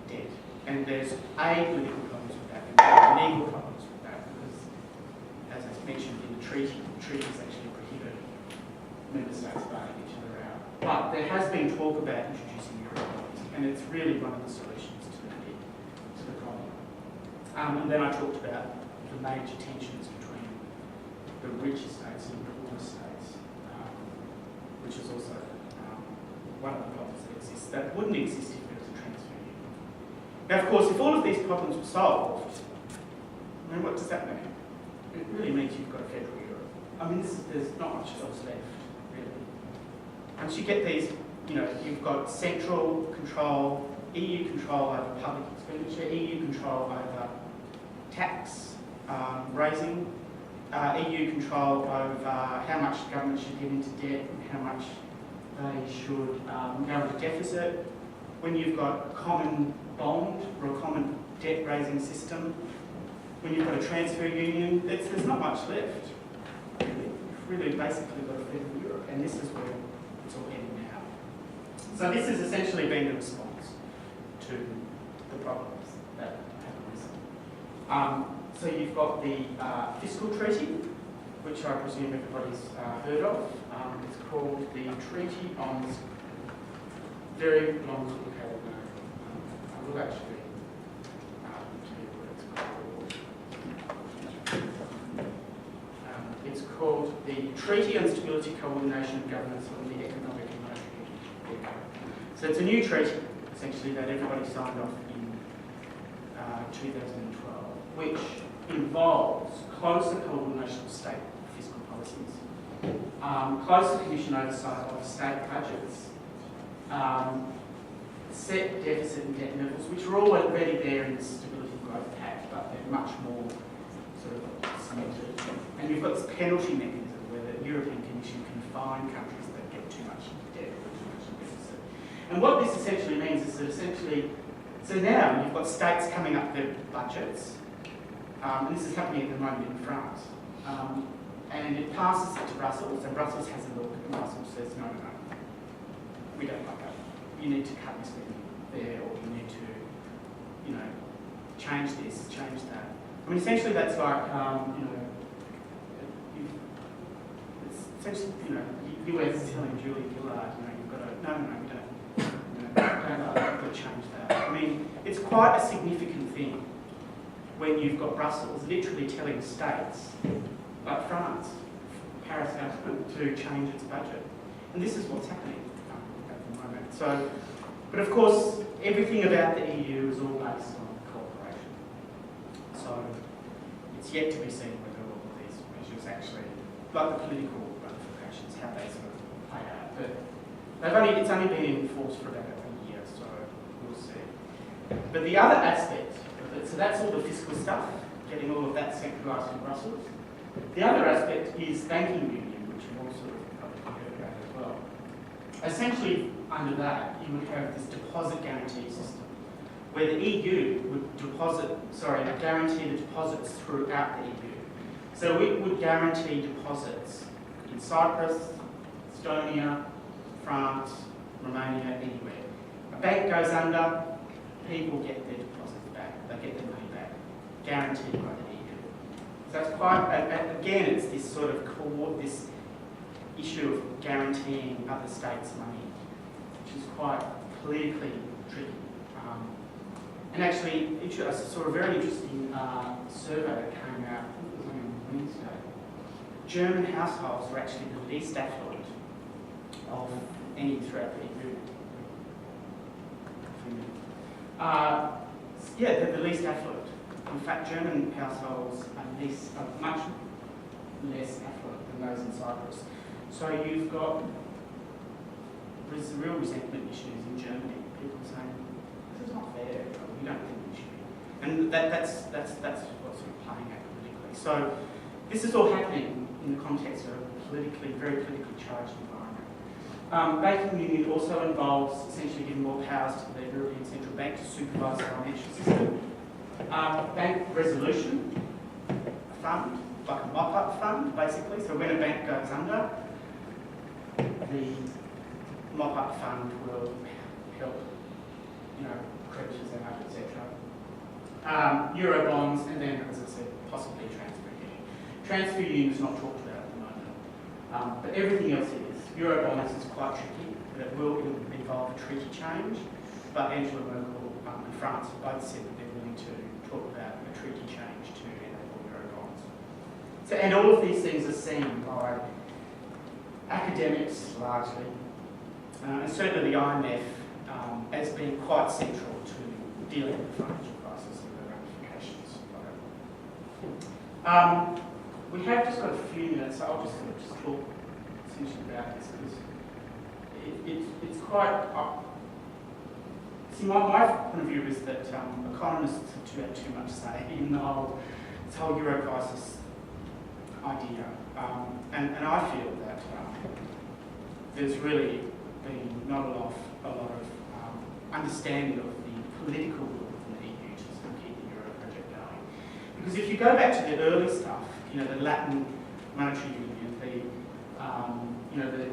debt. And there's political problems with that, and there are legal problems with that, because, as I mentioned in the treaties actually prohibit member states bailing each other out. But there has been talk about introducing euro bonds, and it's really one of the solutions to the problem. And then I talked about the major tensions between the richer states and the poorer states, which is also one of the problems that exists. That wouldn't exist if there was a transfer union. Now, of course, if all of these problems were solved, then what does that mean? It really means you've got a federal Europe. I mean, there's not much else left, really. Once you get these, you've got central control, EU control over public expenditure, EU control over tax raising, EU control over how much the government should get into debt and how much they should go into deficit. When you've got a common bond or a common debt raising system, when you've got a transfer union, there's not much left. You've really basically got a federal Europe, and this is where it's all heading now. So this has essentially been the response to the problems that have arisen. So you've got the fiscal treaty, which I presume everybody's heard of. It's called the Treaty on very long, complicated name. I will actually tell you what it's called. It's called the Treaty on Stability, Coordination and Governance on the Economic and Monetary Union. So it's a new treaty, essentially, that everybody signed off in 2012, which involves closer coordination of state fiscal policies, closer Commission oversight of state budgets, set deficit and debt levels, which are already there in the Stability and Growth Pact, but they're much more sort of cemented. And you've got this penalty mechanism where the European Commission can fine countries that get too much debt or too much deficit. And what this essentially means is that so now you've got states coming up their budgets, and this is happening at the moment in France. and it passes it to Brussels, and Brussels has a look, and Brussels says, no, we don't like that. You need to cut your spending there, or you need to, you know, change this, change that. I mean, essentially that's like, you know, it's essentially, you know, the US is telling Julie Gillard, you know, you've got to, no, we don't, you know, you've got to change that. I mean, it's quite a significant thing when you've got Brussels literally telling states, like France, Paris to change its budget. And this is what's happening at the moment. So, but of course, everything about the EU is all based on cooperation. So it's yet to be seen whether all of these measures actually, like the political ramifications, how they sort of play out. But it's only been in force for about a year, so we'll see. But the other aspect of it, so that's all the fiscal stuff, getting all of that centralised in Brussels. The other aspect is banking union, which you've all sort of probably heard about as well. Essentially, under that, you would have this deposit guarantee system, where the EU would guarantee the deposits throughout the EU. So it would guarantee deposits in Cyprus, Estonia, France, Romania, anywhere. A bank goes under, people get their deposits back, they get their money back, guaranteed by the EU. So it's quite, again, it's this sort of this issue of guaranteeing other states' money, which is quite politically tricky. And actually, I saw a very interesting survey that came out, I think it was on Wednesday. German households were actually the least affluent of any throughout the EU. Yeah, they're the least affluent. In fact, German households are much less affluent than those in Cyprus. So you've got real resentment issues in Germany. People saying, this is not fair, we don't think we should be. And that's what's sort of playing out politically. So this is all happening in the context of a very politically charged environment. Banking union also involves essentially giving more powers to the European Central Bank to supervise the financial system. Bank resolution fund, like a mop-up fund, basically. So when a bank goes under, the mop-up fund will help, you know, creditors out, etc. Euro bonds, and then, as I said, possibly transfer union. Transfer union is not talked about at the moment, but everything else is. Euro bonds is quite tricky, but it will involve a treaty change. But Angela Merkel and France have both said that they're willing to talk about a treaty change to enable Euro bonds. So, and all of these things are seen by academics largely, and certainly the IMF as being quite central to dealing with the financial crisis and the ramifications of it. We have just got a few minutes, so I'll just talk essentially about this because it's quite. See, my point of view is that economists have too much say in this whole Euro crisis idea, and I feel that there's really been not a lot of understanding of the political will of the EU to sort of keep the Euro project going. Because if you go back to the early stuff, you know, the Latin monetary union,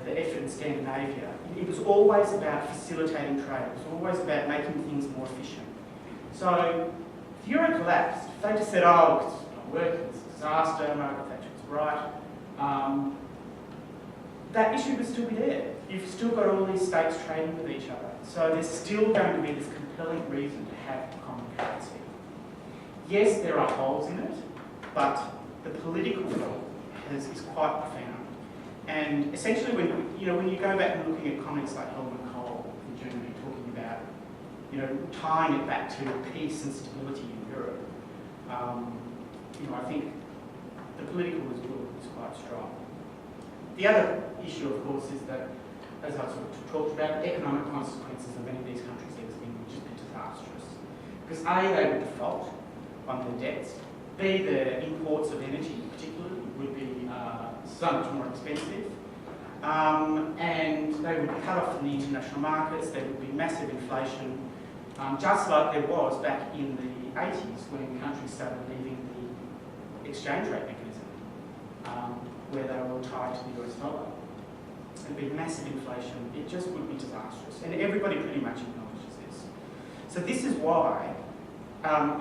the effort in Scandinavia, it was always about facilitating trade. It was always about making things more efficient. So if the Euro collapsed, if they just said, oh, it's not working, it's a disaster, Margaret Thatcher was right, that issue would still be there. You've still got all these states trading with each other. So there's still going to be this compelling reason to have a common currency. Yes, there are holes in it, but the political role is quite profound. And essentially, when you go back and looking at comments like Helmut Kohl in Germany talking about, tying it back to peace and stability in Europe, I think the political will is quite strong. The other issue, of course, is that, as I sort of talked about, the economic consequences of many of these countries has been just disastrous. Because A, they would default on their debts. B, the imports of energy, particularly, would be so much more expensive. And they would be cut off from the international markets. There would be massive inflation, just like there was back in the 80s when countries started leaving the exchange rate mechanism. where they were all tied to the US dollar. It'd be massive inflation. It just would be disastrous. And everybody pretty much acknowledges this. So this is why, and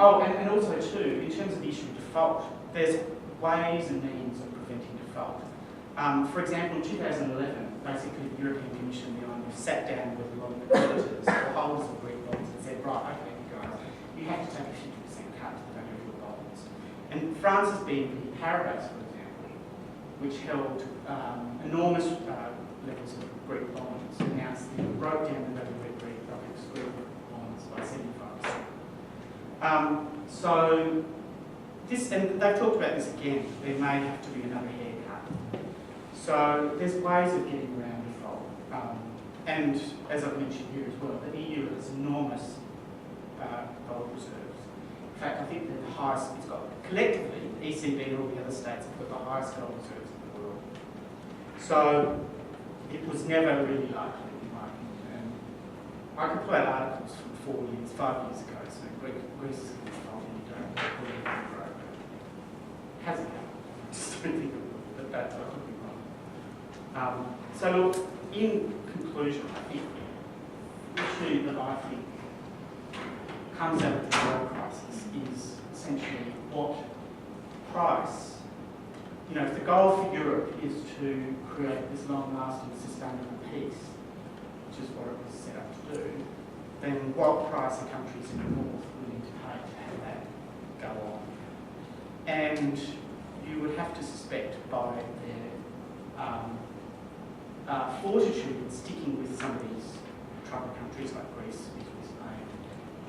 also too, in terms of the issue of default, there's ways and means of preventing default. For example, in 2011, basically the European Commission and the IMF sat down with a lot of creditors or holders of Greek bonds and said, right, okay, you guys, you have to take a 50% cut to the value of your bonds. And France's BNP Paribas, for example, which held enormous levels of Greek bonds, announced that it broke down the value of Greek bonds by 75%. So this, and they've talked about this again, there may have to be another haircut. So there's ways of getting around default. And as I've mentioned here as well, the EU has enormous gold reserves. In fact, I think they're the highest, it's got collectively, ECB and all the other states have got the highest gold reserves in the world. So it was never really likely, in my opinion. And I could pull out articles from 5 years ago, so Greece is going to default and you don't put it in the program. Hasn't happened. I just don't think that I could be wrong. So look, in conclusion, I think the issue that I think comes out of the oil crisis is essentially what price, if the goal for Europe is to create this long-lasting, sustainable peace, which is what it was set up to do, then what price are countries in the north willing to pay to have that go on? And you would have to suspect by their fortitude in sticking with some of these troubled countries like Greece, Italy, Spain,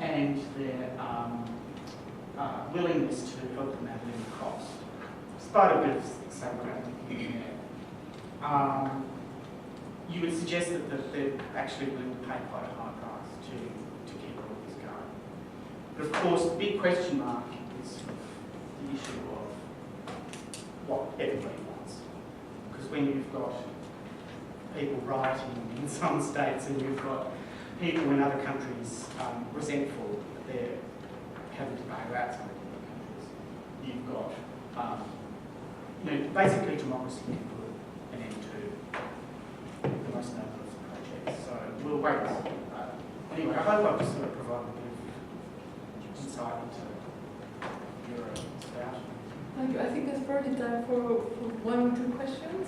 and their willingness to help them at any cost, despite a bit of sacrosanct in there, you would suggest that they're actually willing to pay quite a high price to keep all this going. But of course, the big question mark is the issue of what everybody wants. Because when you've got people rioting in some states and you've got people in other countries resentful that they're having to bail out some of the other countries, you've got, basically democracy can put an end to the most noble projects. So we'll wait. Anyway, I hope I've sort of provided a bit of insight into your spout. Thank you. I think it's probably time for 1 or 2 questions.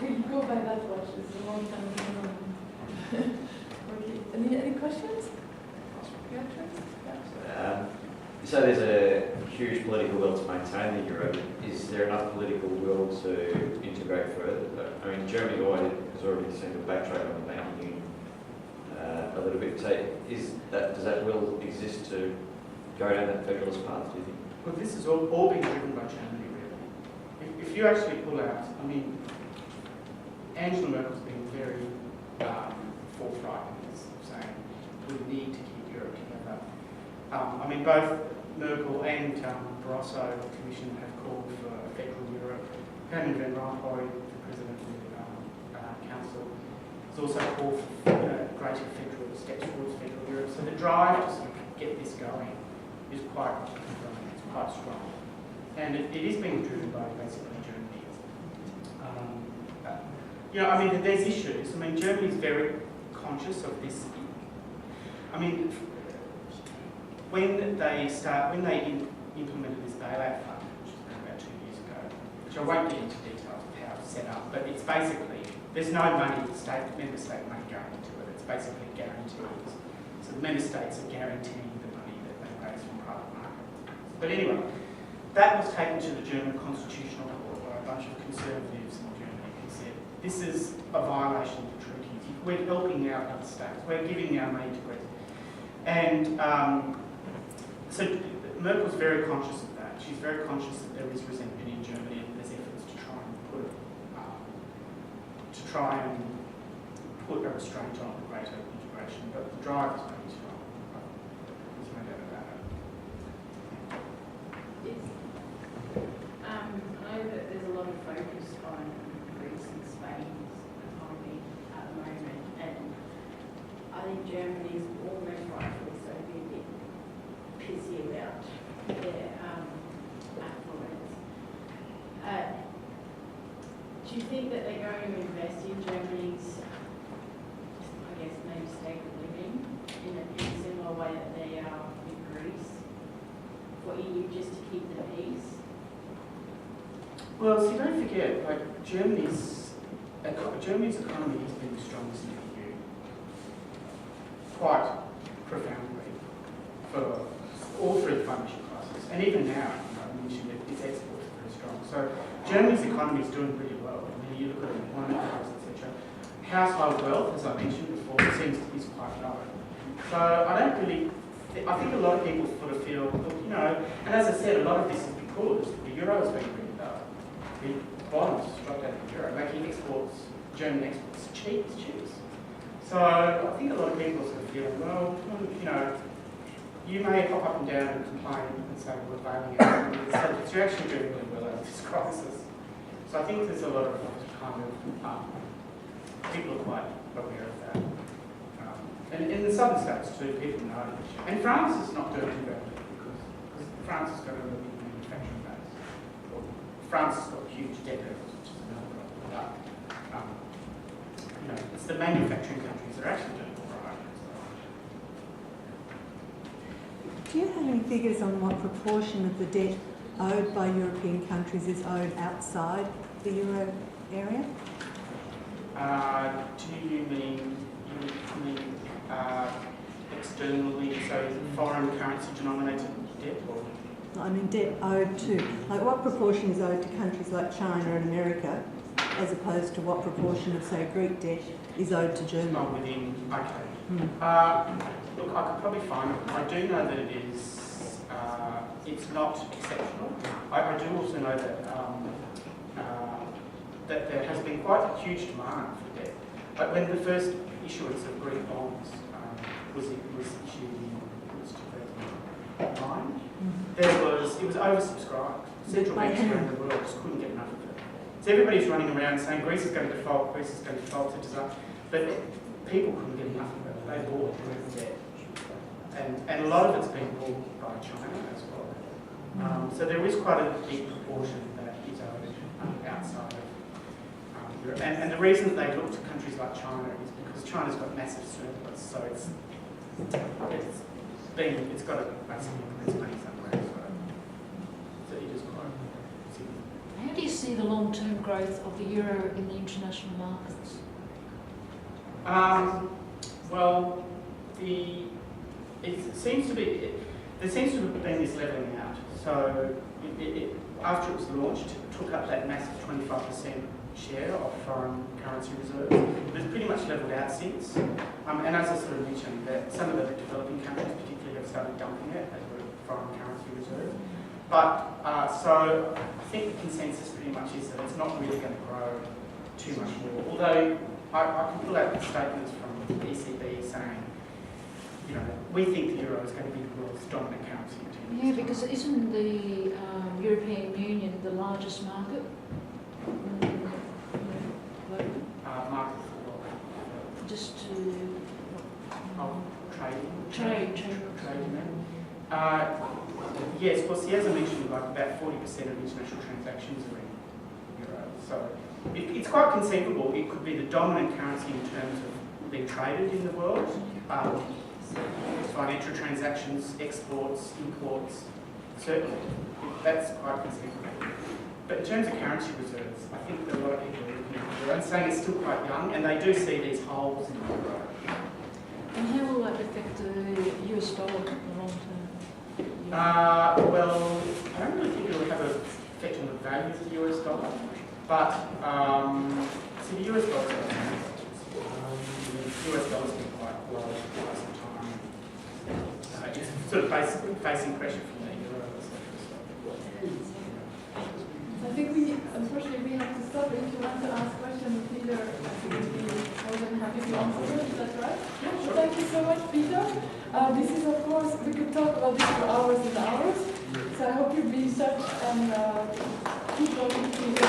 We go by that watch. It's a long time. Okay. Any questions? Yeah. So there's a huge political will to maintain the euro. Is there enough political will to integrate further? I mean, Germany has already seen a backtrack on the banking union a little bit. So does that will exist to go down that federalist path, do you think? Well, this is all being driven by Germany, really. If you actually pull out, I mean, Angela Merkel's been very forthright in this, saying we need to keep Europe together. I mean, both Merkel and Barroso, the Commission, have called for a federal Europe. Herman Van Rompuy, the President of the Council, has also called for greater federal steps towards federal Europe. So the drive to sort of get this going is quite strong. And it is being driven by basically Germany. I mean, there's issues. I mean, Germany is very conscious of this. I mean, when they implemented this bailout fund, which was about 2 years ago, which I won't get into details of how it's set up, but it's basically, there's no money, member state money going into it. It's basically guarantees. So the member states are guaranteeing the money that they raise from private market. But anyway, that was taken to the German Constitutional Court, where a bunch of conservatives in Germany said, this is a violation of the treaties. We're helping out other states. We're giving our money to Greece. And so Merkel's very conscious of that. She's very conscious that there is resentment in Germany and there's efforts to try and put a restraint on greater integration. But the drive is pretty strong. There's no doubt about it. Yes. I know that there's a lot of focus on Greece and Spain's economy at the moment, and I think Germany's almost rightfully so be a bit pissy about their affluence. Do you think that they're going to invest in Germany's, I guess, maybe standard of living in a similar way that they are in Greece for EU just to keep the peace? Well, see, don't forget, like Germany's economy has been the strongest in the EU quite profoundly for all through the financial crisis, and even now, I mentioned that its exports are very strong. So Germany's economy is doing pretty well. I mean, you look at employment levels, etc. Household wealth, as I mentioned before, seems to be quite low. So I think a lot of people sort of feel, look, you know, and as I said, a lot of this is because the euro has been really low. The bonds dropped out of the euro, making German exports cheap as chips. So I think a lot of people are sort of feeling, well, you know, you may pop up and down and complain and say we're failing it, but you're actually doing really well out of this crisis. So I think there's a lot of kind of people are quite aware of that. And in the southern states too, people know. And France is not doing too badly because France has got a really big manufacturing base. Well, France has got huge debt levels, which is another problem. But you know, it's the manufacturing countries that are actually doing all right. Do you have any figures on what proportion of the debt owed by European countries is owed outside the euro area? Do you mean externally, so foreign currency denominated debt? Or? I mean debt owed to, like what proportion is owed to countries like China and America as opposed to what proportion of, say, Greek debt is owed to Germany? Not within, okay. Look, I could probably find it. I do know that it is, it's not exceptional. I do also know that that there has been quite a huge demand for debt. Like when the first issuance of Greek bonds was issued in 2009, it was oversubscribed. Central banks around the world just couldn't get enough of it. So everybody's running around saying Greece is going to default, Greece is going to default, but people couldn't get enough of it. They bought direct debt. And a lot of it's been bought by China as well. So there is quite a big proportion that is owed outside of Europe. And the reason that they look to countries like China is because China's got massive surplus, so it's got to basically put its money somewhere. So it is quite significant. How do you see the long-term growth of the euro in the international markets? Well, there seems to have been this levelling out. So after it was launched, it took up that massive 25% share of foreign currency reserves. It's pretty much levelled out since. And as I sort of mentioned, that some of the developing countries particularly have started dumping it as a foreign currency reserve. But so I think the consensus pretty much is that it's not really going to grow too much more. Although I can pull out statements from the ECB saying, you know, we think the euro is going to be the world's dominant currency in 10 years. Yeah, because isn't the European Union the largest market? Market for what? Just to Trading. Yes, well, see, as I mentioned, like about 40% of international transactions are in euro. So it's quite conceivable it could be the dominant currency in terms of being traded in the world. Financial transactions, exports, imports, certainly. That's quite conceivable. But in terms of currency reserves, I think that a lot of people are looking at the euro and saying it's still quite young, and they do see these holes in the euro. And how will that affect the US dollar in the long term? Well, I don't really think it will have an effect on the value of the US dollar, but see, the US dollar has been quite low for quite some time. It's sort of facing pressure from the euro, etc. I think unfortunately, we have to stop. If you want to ask questions, Peter, I think we'd be more than happy to answer them. Is that right? Yeah, sure. Thank you so much, Peter. This is, of course, we could talk about this for hours and hours. So I hope you'll be in touch and keep talking to Peter.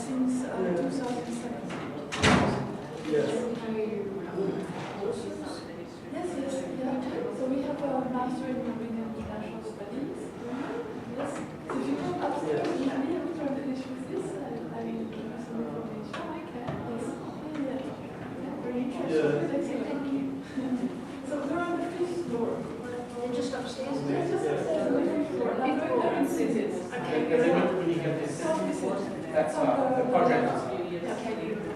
since 2007. Yes. Yes, yeah. So we have a master in European International Studies. Yes. So if you come upstairs with me after I finish with this, I will give you some information. I can. Yes. Yeah. Very interesting. Excellent. Thank you. So we're on the 5th floor. They're just upstairs. We're just upstairs on the 5th floor. Now go ahead and sit it. Okay, because they don't really have this. That's the project. Yeah.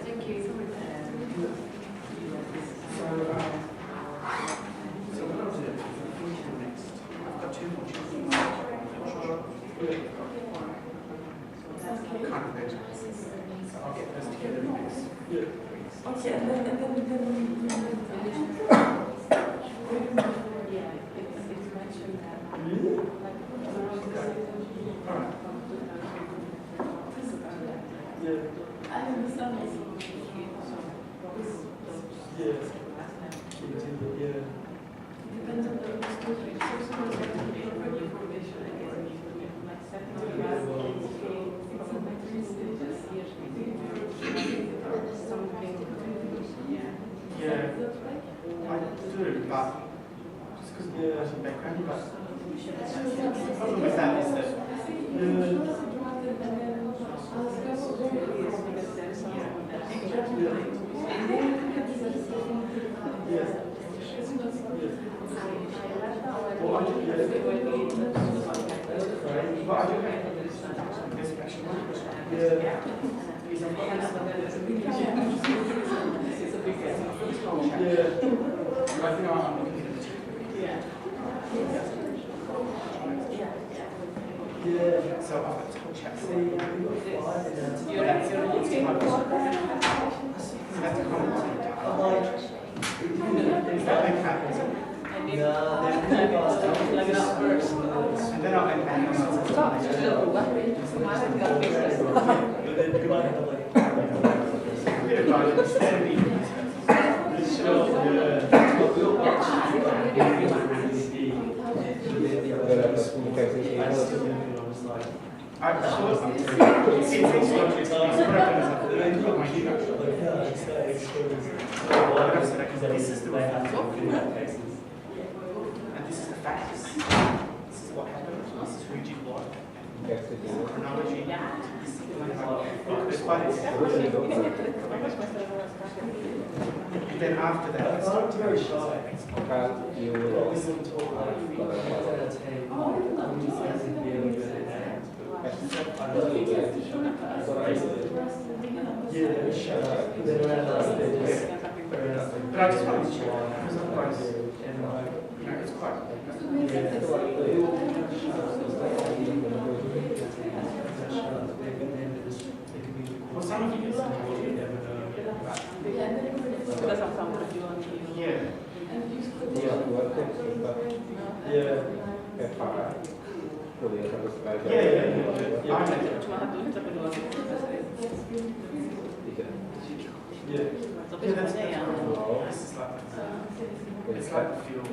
Thank you. So what I'll do next, I've got 2 more children. Kind of better. So I'll get those together next. Okay, and then It's mentioned that. All right. I understand also. Depends on the school. Some schools have to be proper information, I guess. It's in the 3 stages. Yeah, That's right. I do, but just because there's some background, but the problem with that is that so I've got this whole chapter. So that's a common thing. That big happens. And then I'll end back on this is the way and this is the facts. This is what happened. This is rigid law. Chronology. Then after that, it's not very shy. But I just wanted to check because otherwise, it's quite. Well, some of you guys never yeah. It's like fuel.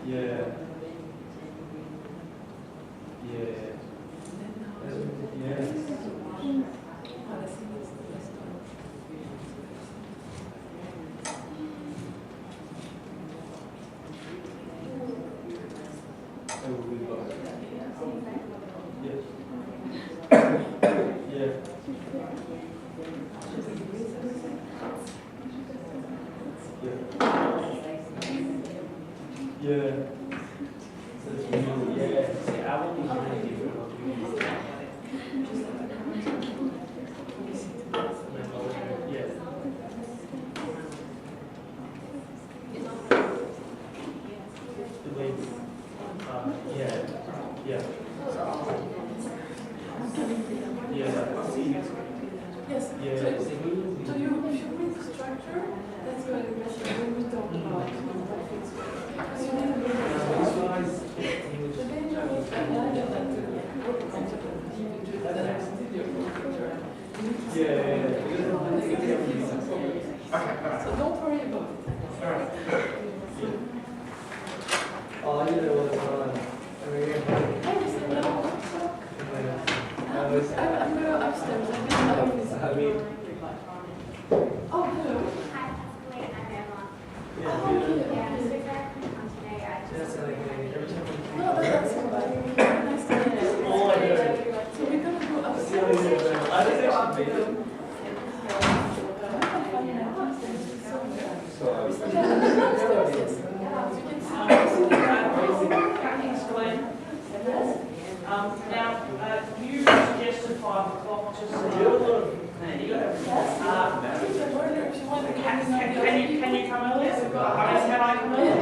Yeah. Yeah. Yeah. That would be both. Yes. Yeah. Yeah. Yeah. So it's really, yeah. See, I would be really different. Yeah. The way, yeah. Yeah. Yeah. I'll see you next week. Yes. Yeah. So if you read the structure, that's going to be when we talk about conflicts. So you need to read the danger was that the work concept of the individual that are still Okay, So don't worry about it. all right. Oh, I didn't know what was on. I'm going to upstairs. I mean, Oh, hello. Hi, Pascal. I'm Emma. Oh, okay. Yeah, so today I just that's like every time we No, that's fine. Nice to meet you. Oh, I know. So we're going to go I upstairs. just actually made it. Now, you suggested 5 o'clock, just so you can you come earlier? Can I come earlier?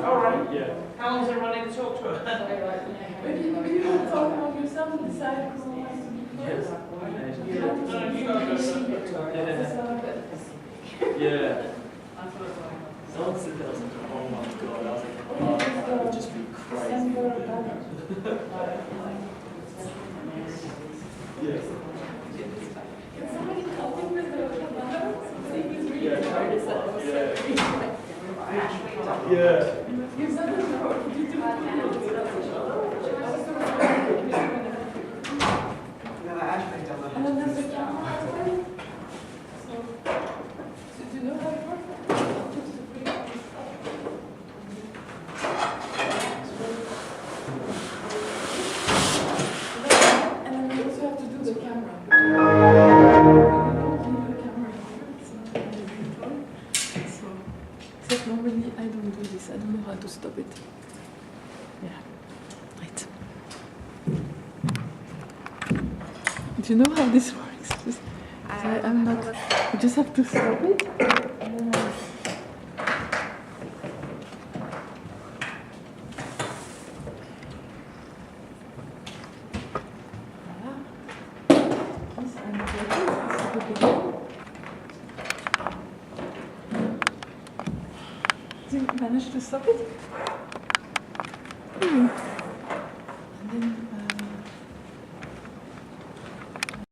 All right. Yeah. How long does everyone need to talk to her? Maybe you can talk among yourself and decide who wants to be Yes. first. Yeah. Someone said that, I was like, oh my god. I was like, oh, that would just be crazy. Yeah. Can somebody help me with the mother? It's really Yeah. hard. Yeah. You said it before. You do and then there's the camera as well. So do you know how it works? Just to bring up the stuff. And then we also have to do the camera. We don't leave the camera here. It's not really controlled. So, except normally I don't do this. I don't know how to stop it. Yeah. Right. Do you know how this works? Just, I'm not. You just have to stop it. And then Voilà. This I'm ready. This is the beginning. Did you manage to stop it?